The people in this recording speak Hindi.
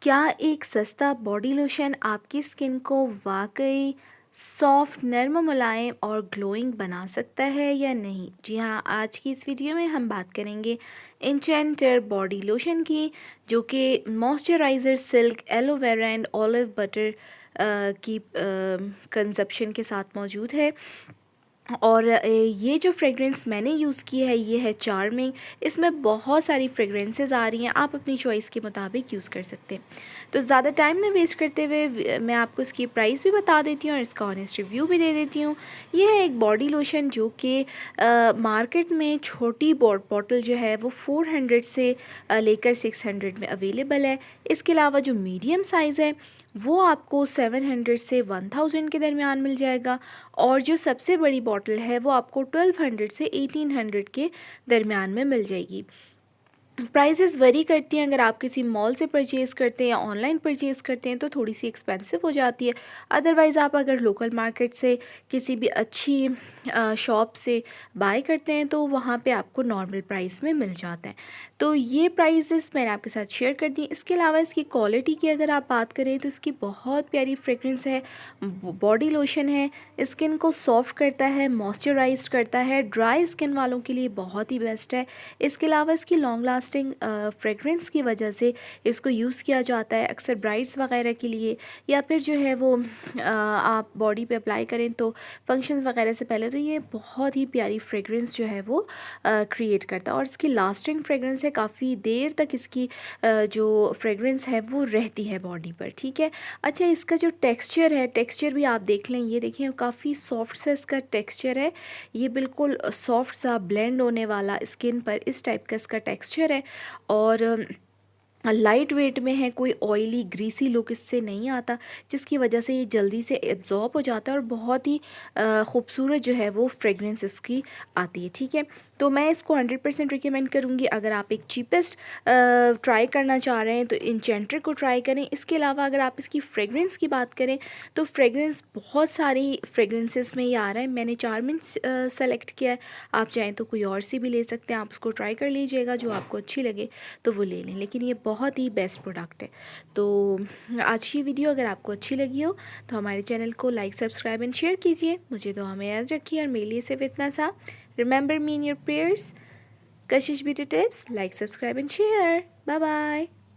क्या एक सस्ता बॉडी लोशन आपकी स्किन को वाक़ई सॉफ्ट, नर्म, मुलायम और ग्लोइंग बना सकता है या नहीं? जी हाँ, आज की इस वीडियो में हम बात करेंगे एन्चेंटर बॉडी लोशन की, जो कि moisturiser, silk, aloe vera and olive butter की कंज़प्शन के साथ मौजूद है। और ये जो फ्रेगरेंस मैंने यूज़ की है ये है चार्मिंग। इसमें बहुत सारी फ्रेगरेंसेस आ रही हैं, आप अपनी चॉइस के मुताबिक यूज़ कर सकते हैं। तो ज़्यादा टाइम ना वेस्ट करते हुए मैं आपको इसकी प्राइस भी बता देती हूँ और इसका ऑनेस्ट रिव्यू भी दे देती हूँ। ये है एक बॉडी लोशन जो कि मार्केट में छोटी बॉटल जो है वो 400 से लेकर 600 में अवेलेबल है। इसके अलावा जो मीडियम साइज़ है वो आपको 700 से 1000 के दरमियान मिल जाएगा, और जो सबसे बड़ी बॉटल है वो आपको 1200 से 1800 के दरमियान में मिल जाएगी। प्राइसेस वेरी करती हैं, अगर आप किसी मॉल से परचेज़ करते हैं या ऑनलाइन परचेज़ करते हैं तो थोड़ी सी एक्सपेंसिव हो जाती है। अदरवाइज़ आप अगर लोकल मार्केट से किसी भी अच्छी शॉप से बाय करते हैं तो वहाँ पे आपको नॉर्मल प्राइस में मिल जाता है। तो ये प्राइसेस मैंने आपके साथ शेयर कर दी। इसके अलावा इसकी क्वालिटी की अगर आप बात करें तो इसकी बहुत प्यारी फ्रेगरेंस है। बॉडी लोशन है, स्किन को सॉफ्ट करता है, मॉइस्चराइज करता है, ड्राई स्किन वालों के लिए बहुत ही बेस्ट है। इसके अलावा इसकी लॉन्ग लास्टिंग फ्रेगरेंस की वजह से इसको यूज़ किया जाता है अक्सर ब्राइड्स वगैरह के लिए, या फिर जो है वो आप बॉडी पे अप्लाई करें तो फंक्शंस वगैरह से पहले। तो ये बहुत ही प्यारी फ्रेगरेंस जो है वो क्रिएट करता है, और इसकी लास्टिंग फ्रेगरेंस है, काफ़ी देर तक इसकी जो फ्रेगरेंस है वो रहती है बॉडी पर। ठीक है। अच्छा, इसका जो टेक्सचर है, टेक्सचर भी आप देख लें, ये देखिए काफ़ी सॉफ्ट सा इसका टेक्सचर है। ये बिल्कुल सॉफ्ट सा ब्लेंड होने वाला स्किन पर इस टाइप का इसका टेक्सचर है, और लाइट वेट में है, कोई ऑयली ग्रीसी लुक इससे नहीं आता, जिसकी वजह से ये जल्दी से एब्जॉर्ब हो जाता है और बहुत ही खूबसूरत जो है वो फ्रेगरेंस इसकी आती है। ठीक है। तो मैं इसको 100% रिकमेंड करूँगी। अगर आप एक चीपेस्ट ट्राई करना चाह रहे हैं तो इंचेंटर को ट्राई करें। इसके अलावा अगर आप इसकी फ्रेगरेंस की बात करें तो फ्रेगरेंस बहुत सारी फ्रेगरेंसेस में ये आ रहा है। मैंने चार्मिंग सेलेक्ट किया है, आप चाहें तो कोई और सी भी ले सकते हैं। आप उसको ट्राई कर लीजिएगा, जो आपको अच्छी लगे तो वो ले लें, लेकिन ये बहुत ही बेस्ट प्रोडक्ट है। तो आज की वीडियो अगर आपको अच्छी लगी हो तो हमारे चैनल को लाइक, सब्सक्राइब एंड शेयर कीजिए। मुझे तो हमें याद रखिए, और मेरे लिए सिर्फ इतना सा, remember me in your prayers. Kashish beauty tips, like, subscribe and share. Bye bye.